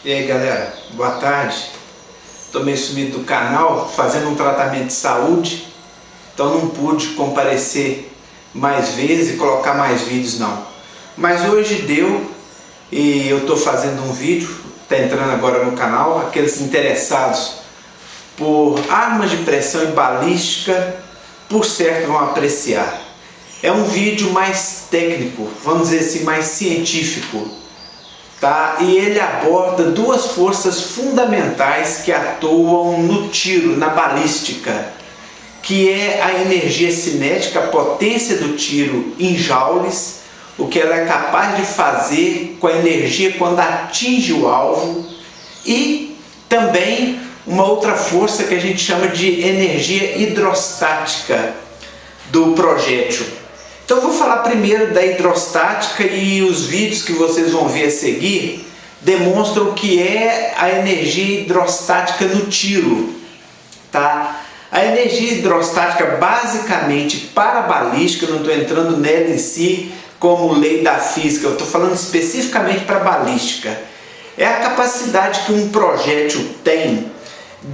E aí galera, boa tarde. Estou meio sumido do canal, fazendo um tratamento de saúde, então não pude comparecer mais vezes e colocar mais vídeos não. Mas hoje deu e eu estou fazendo um vídeo, está entrando agora no canal. Aqueles interessados por armas de pressão e balística, por certo vão apreciar. É um vídeo mais técnico, vamos dizer assim, mais científico. Tá? E ele aborda duas forças fundamentais que atuam no tiro, na balística, que é a energia cinética, a potência do tiro em joules, o que ela é capaz de fazer com a energia quando atinge o alvo, e também uma outra força que a gente chama de energia hidrostática do projétil. Então eu vou falar primeiro da hidrostática, e os vídeos que vocês vão ver a seguir demonstram o que é a energia hidrostática no tiro. Tá? A energia hidrostática basicamente para a balística, eu não estou entrando nela em si como lei da física, eu estou falando especificamente para a balística. É a capacidade que um projétil tem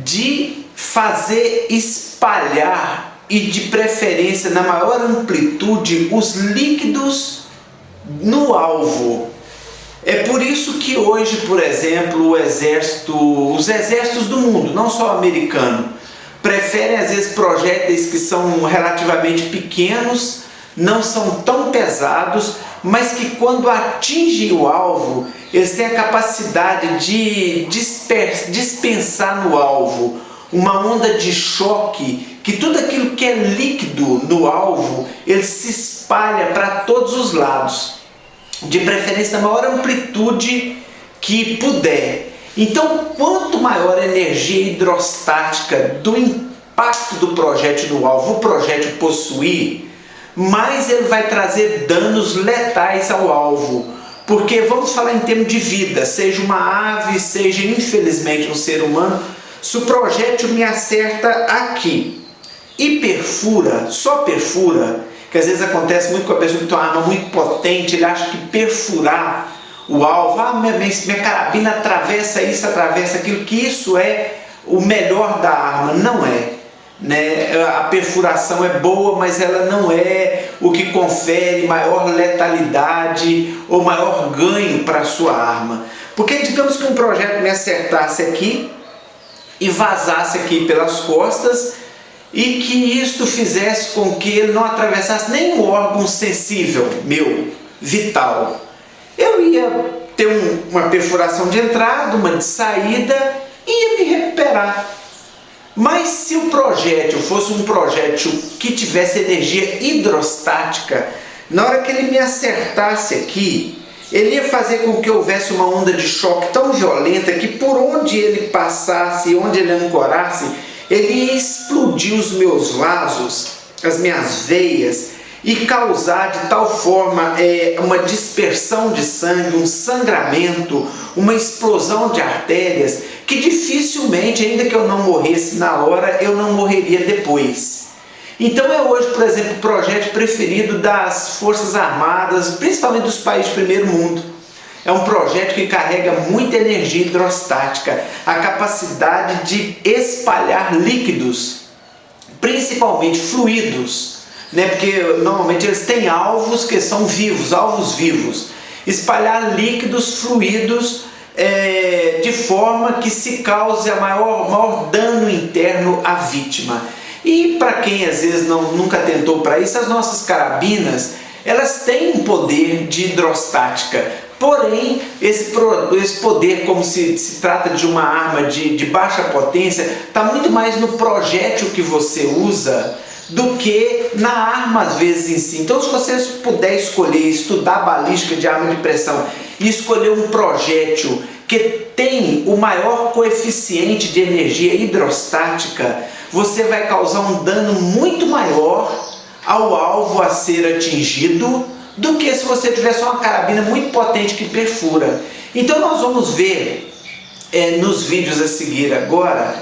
de fazer espalhar, e de preferência na maior amplitude, os líquidos no alvo. É por isso que hoje, por exemplo, os exércitos do mundo, não só o americano, preferem às vezes projéteis que são relativamente pequenos, não são tão pesados, mas que quando atingem o alvo, eles têm a capacidade de dispensar no alvo uma onda de choque, que tudo aquilo que é líquido no alvo, ele se espalha para todos os lados, de preferência na maior amplitude que puder. Então, quanto maior a energia hidrostática do impacto do projétil no alvo o projétil possuir, mais ele vai trazer danos letais ao alvo. Porque vamos falar em termos de vida, seja uma ave, seja infelizmente um ser humano. Se o projétil me acerta aqui e perfura, só perfura, que às vezes acontece muito com a pessoa que tem uma arma muito potente, ele acha que perfurar o alvo, minha carabina atravessa isso, atravessa aquilo, que isso é o melhor da arma. Não é, né? A perfuração é boa, mas ela não é o que confere maior letalidade ou maior ganho para a sua arma. Porque digamos que um projétil me acertasse aqui e vazasse aqui pelas costas, e que isto fizesse com que ele não atravessasse nenhum órgão sensível meu, vital. Eu ia ter uma perfuração de entrada, uma de saída, e ia me recuperar. Mas se o projétil fosse um projétil que tivesse energia hidrostática, na hora que ele me acertasse aqui, ele ia fazer com que houvesse uma onda de choque tão violenta que por onde ele passasse, onde ele ancorasse, ele ia explodir os meus vasos, as minhas veias, e causar de tal forma uma dispersão de sangue, um sangramento, uma explosão de artérias, que dificilmente, ainda que eu não morresse na hora, eu não morreria depois. Então é hoje, por exemplo, o projétil preferido das Forças Armadas, principalmente dos países de primeiro mundo. É um projétil que carrega muita energia hidrostática, a capacidade de espalhar líquidos, principalmente fluidos, né? Porque normalmente eles têm alvos que são vivos, alvos vivos. Espalhar líquidos, fluidos, de forma que se cause a maior dano interno à vítima. E para quem às vezes nunca tentou para isso, as nossas carabinas, elas têm um poder de hidrostática. Porém, esse poder, como se trata de uma arma de baixa potência, está muito mais no projétil que você usa do que na arma às vezes em si. Então, se você puder escolher, estudar balística de arma de pressão e escolher um projétil que tem o maior coeficiente de energia hidrostática, você vai causar um dano muito maior ao alvo a ser atingido do que se você tivesse uma carabina muito potente que perfura. Então nós vamos ver nos vídeos a seguir agora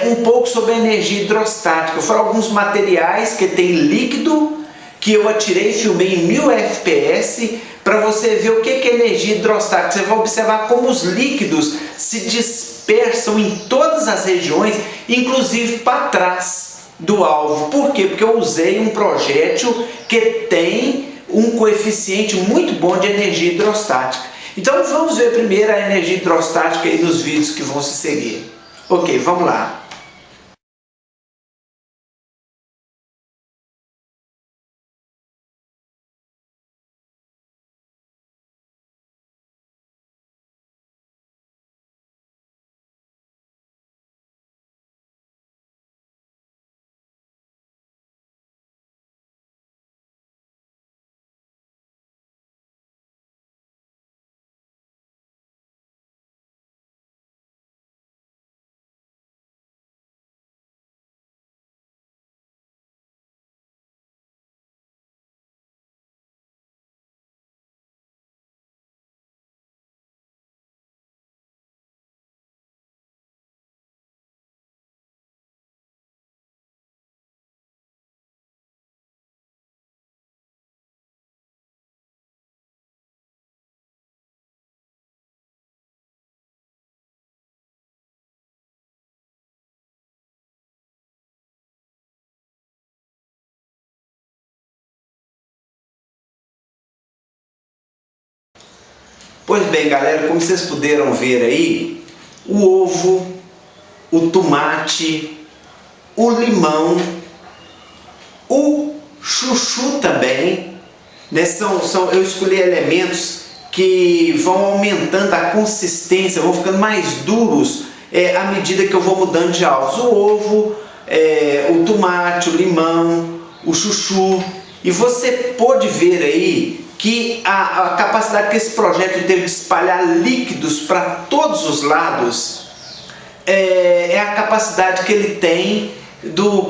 um pouco sobre a energia hidrostática. Foram alguns materiais que tem líquido, que eu atirei e filmei em 1000 fps, para você ver o que é energia hidrostática. Você vai observar como os líquidos se dispersam em todas as regiões, inclusive para trás do alvo. Por quê? Porque eu usei um projétil que tem um coeficiente muito bom de energia hidrostática. Então vamos ver primeiro a energia hidrostática aí nos vídeos que vão se seguir. Ok, vamos lá. Pois bem, galera, como vocês puderam ver aí, o ovo, o tomate, o limão, o chuchu também, né? Eu escolhi elementos que vão aumentando a consistência, vão ficando mais duros à medida que eu vou mudando de alvos. O ovo, o tomate, o limão, o chuchu. E você pode ver aí que a capacidade que esse projeto teve de espalhar líquidos para todos os lados é a capacidade que ele tem do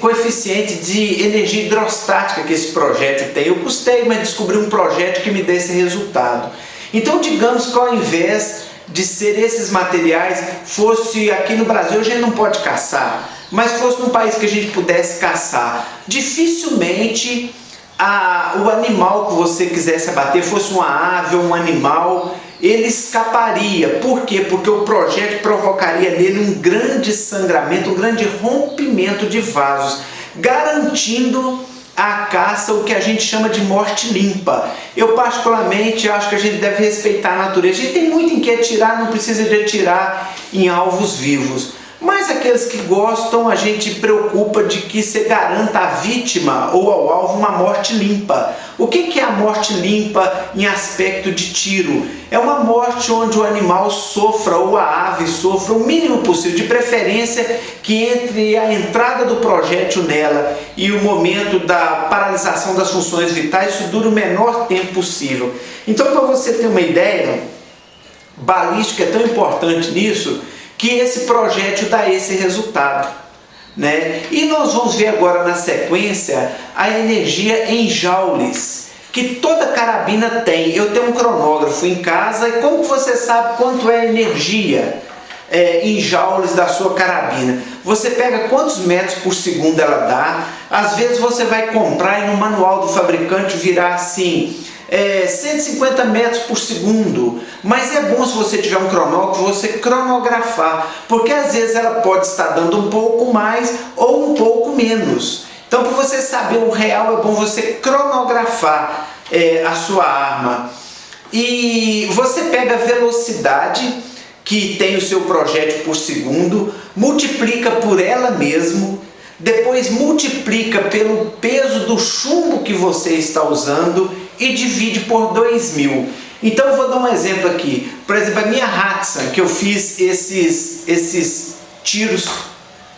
coeficiente de energia hidrostática que esse projeto tem. Eu custei, mas descobri um projeto que me dê esse resultado. Então, digamos que ao invés de ser esses materiais, fosse aqui no Brasil, a gente não pode caçar, mas fosse num país que a gente pudesse caçar, dificilmente o animal que você quisesse abater, fosse uma ave ou um animal, ele escaparia. Por quê? Porque o projétil provocaria nele um grande sangramento, um grande rompimento de vasos, garantindo a caça, o que a gente chama de morte limpa. Eu particularmente acho que a gente deve respeitar a natureza. A gente tem muito em que atirar, não precisa de atirar em alvos vivos. Mas aqueles que gostam, a gente preocupa de que se garanta à vítima ou ao alvo uma morte limpa. O que é a morte limpa em aspecto de tiro? É uma morte onde o animal sofra ou a ave sofra o mínimo possível, de preferência que entre a entrada do projétil nela e o momento da paralisação das funções vitais, isso dure o menor tempo possível. Então, para você ter uma ideia, balística é tão importante nisso, que esse projétil dá esse resultado, né? E nós vamos ver agora na sequência a energia em joules que toda carabina tem. Eu tenho um cronógrafo em casa e como você sabe quanto é a energia em joules da sua carabina? Você pega quantos metros por segundo ela dá, às vezes você vai comprar e no manual do fabricante virá assim, 150 metros por segundo, mas é bom se você tiver um cronógrafo, você cronografar, porque às vezes ela pode estar dando um pouco mais ou um pouco menos. Então, para você saber o real, é bom você cronografar a sua arma. E você pega a velocidade que tem o seu projétil por segundo, multiplica por ela mesmo, depois multiplica pelo peso do chumbo que você está usando e divide por 2000. Então eu vou dar um exemplo aqui. Por exemplo, a minha Hatsan, que eu fiz esses tiros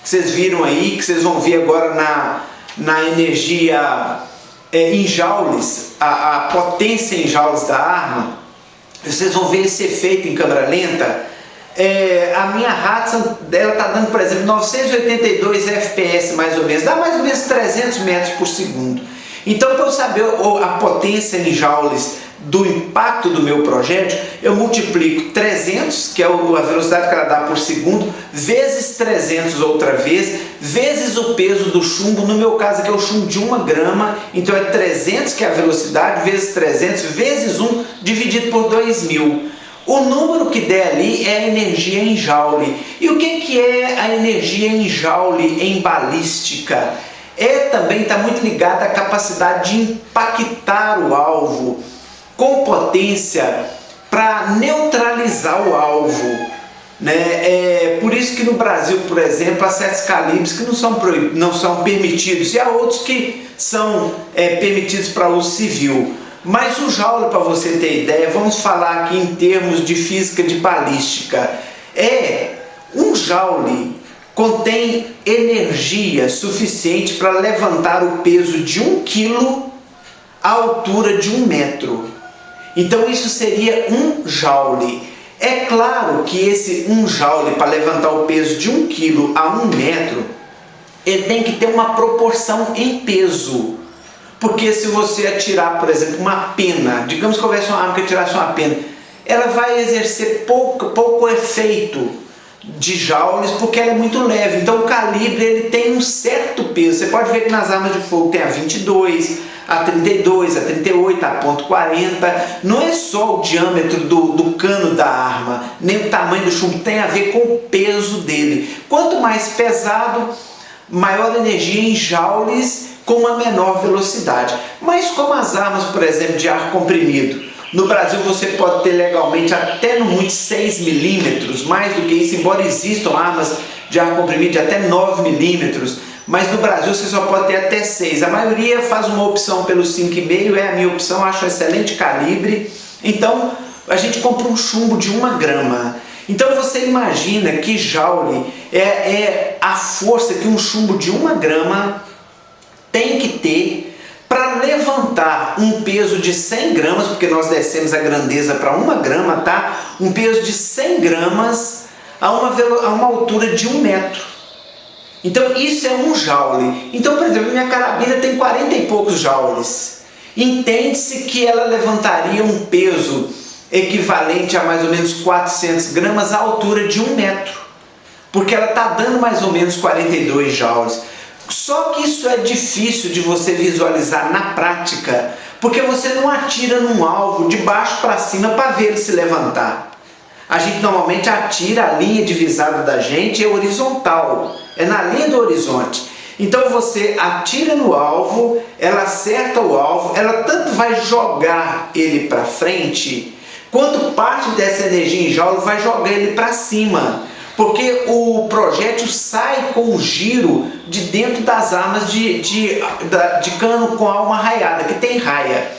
que vocês viram aí, que vocês vão ver agora na energia em joules, a potência em joules da arma, vocês vão ver esse efeito em câmera lenta. A minha Hatsan, ela está dando, por exemplo, 982 FPS mais ou menos, dá mais ou menos 300 metros por segundo. Então, para eu saber a potência em joules do impacto do meu projétil, eu multiplico 300, que é a velocidade que ela dá por segundo, vezes 300 outra vez, vezes o peso do chumbo, no meu caso aqui é o chumbo de 1 grama, então é 300 que é a velocidade, vezes 300, vezes 1, dividido por 2000. O número que der ali é a energia em joule. E o que é a energia em joule em balística? Também está muito ligada à capacidade de impactar o alvo com potência para neutralizar o alvo, né? Por isso que no Brasil, por exemplo, há certos calibres que não são permitidos, e há outros que são permitidos para uso civil. Mas o joule, para você ter ideia, vamos falar aqui em termos de física de balística, um joule contém energia suficiente para levantar o peso de 1 quilo à altura de 1 metro. Então isso seria 1 joule. É claro que esse 1 joule para levantar o peso de 1 quilo a 1 metro, ele tem que ter uma proporção em peso. Porque se você atirar, por exemplo, uma pena, digamos que houvesse uma arma que atirasse uma pena, ela vai exercer pouco efeito de joules, porque ela é muito leve. Então o calibre ele tem um certo peso. Você pode ver que nas armas de fogo tem a 22, a 32, a 38, a .40. Não é só o diâmetro do cano da arma, nem o tamanho do chumbo, tem a ver com o peso dele. Quanto mais pesado, maior energia em joules com uma menor velocidade. Mas como as armas, por exemplo, de ar comprimido, no Brasil você pode ter legalmente até no muito 6 milímetros, mais do que isso, embora existam armas de ar comprimido de até 9 milímetros, mas no Brasil você só pode ter até 6. A maioria faz uma opção pelo 5,5, é a minha opção, acho um excelente calibre. Então a gente compra um chumbo de 1 grama. Então você imagina que joule é a força que um chumbo de 1 grama tem que ter para levantar um peso de 100 gramas, porque nós descemos a grandeza para 1 grama, tá? Um peso de 100 gramas a uma altura de 1 metro. Então isso é 1 joule. Então, por exemplo, minha carabina tem 40 e poucos joules. Entende-se que ela levantaria um peso equivalente a mais ou menos 400 gramas à altura de 1 metro. Porque ela está dando mais ou menos 42 joules. Só que isso é difícil de você visualizar na prática, porque você não atira num alvo de baixo para cima para ver ele se levantar. A gente normalmente atira, a linha divisada da gente é horizontal, é na linha do horizonte. Então você atira no alvo, ela acerta o alvo, ela tanto vai jogar ele para frente, quanto parte dessa energia em joule vai jogar ele para cima. Porque o projétil sai com o giro de dentro das armas de cano com alma raiada, que tem raia.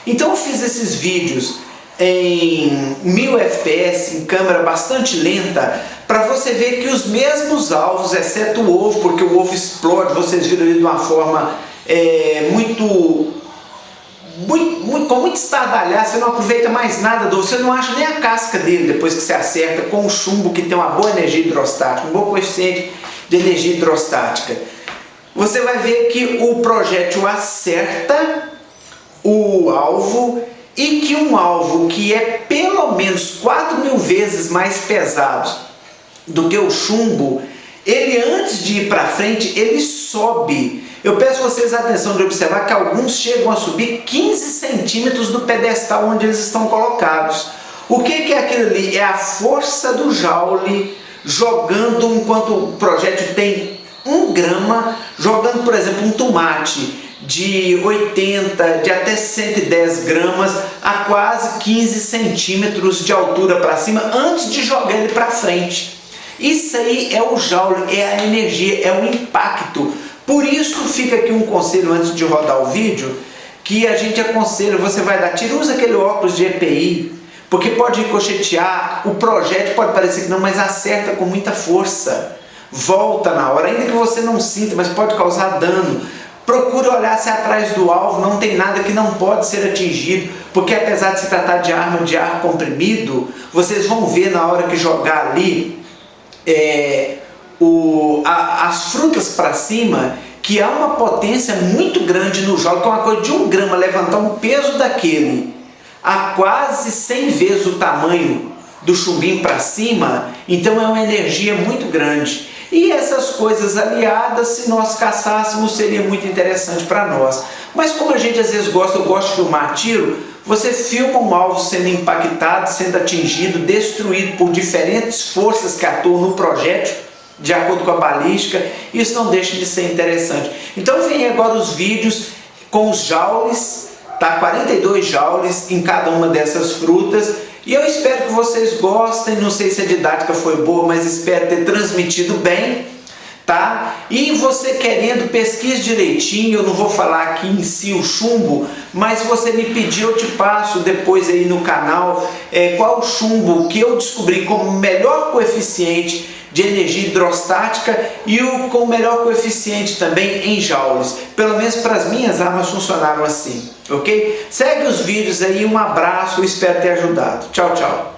Então eu fiz esses vídeos em 1000 fps, em câmera bastante lenta, para você ver que os mesmos alvos, exceto o ovo, porque o ovo explode, vocês viram ele de uma forma com muito estardalhaço, você não aproveita mais nada do ovo, você não acha nem a casca dele depois que você acerta com o chumbo que tem uma boa energia hidrostática, um bom coeficiente de energia hidrostática. Você vai ver que o projétil acerta o alvo e que um alvo que é pelo menos 4.000 vezes mais pesado do que o chumbo, ele antes de ir para frente, ele sobe. Eu peço vocês a atenção de observar que alguns chegam a subir 15 centímetros do pedestal onde eles estão colocados. O que é aquilo ali? É a força do joule jogando, enquanto o projétil tem 1 grama, jogando, por exemplo, um tomate de 80, de até 110 gramas a quase 15 centímetros de altura para cima antes de jogar ele para frente. Isso aí é o joule, é a energia, é o impacto. Por isso fica aqui um conselho antes de rodar o vídeo, que a gente aconselha, você vai dar tiro, usa aquele óculos de EPI, porque pode ricochetear, o projétil pode parecer que não, mas acerta com muita força, volta na hora, ainda que você não sinta, mas pode causar dano. Procure olhar se atrás do alvo não tem nada que não pode ser atingido, porque apesar de se tratar de arma de ar comprimido, vocês vão ver na hora que jogar ali as frutas para cima, que há uma potência muito grande no jogo, que é uma coisa de 1 grama, levantar um peso daquele a quase 100 vezes o tamanho do chumbinho para cima, então é uma energia muito grande. E essas coisas aliadas, se nós caçássemos, seria muito interessante para nós. Mas como a gente às vezes gosta, eu gosto de filmar tiro, você filma um alvo sendo impactado, sendo atingido, destruído por diferentes forças que atuam no projétil, de acordo com a balística, isso não deixa de ser interessante. Então vem agora os vídeos com os joules, tá? 42 joules em cada uma dessas frutas, e eu espero que vocês gostem. Não sei se a didática foi boa, mas espero ter transmitido bem, tá? E você querendo, pesquise direitinho. Eu não vou falar aqui em si o chumbo, mas se você me pedir, eu te passo depois aí no canal qual o chumbo que eu descobri como melhor coeficiente de energia hidrostática e com o melhor coeficiente também em joules. Pelo menos para as minhas armas funcionaram assim, ok? Segue os vídeos aí, um abraço, espero ter ajudado. Tchau, tchau.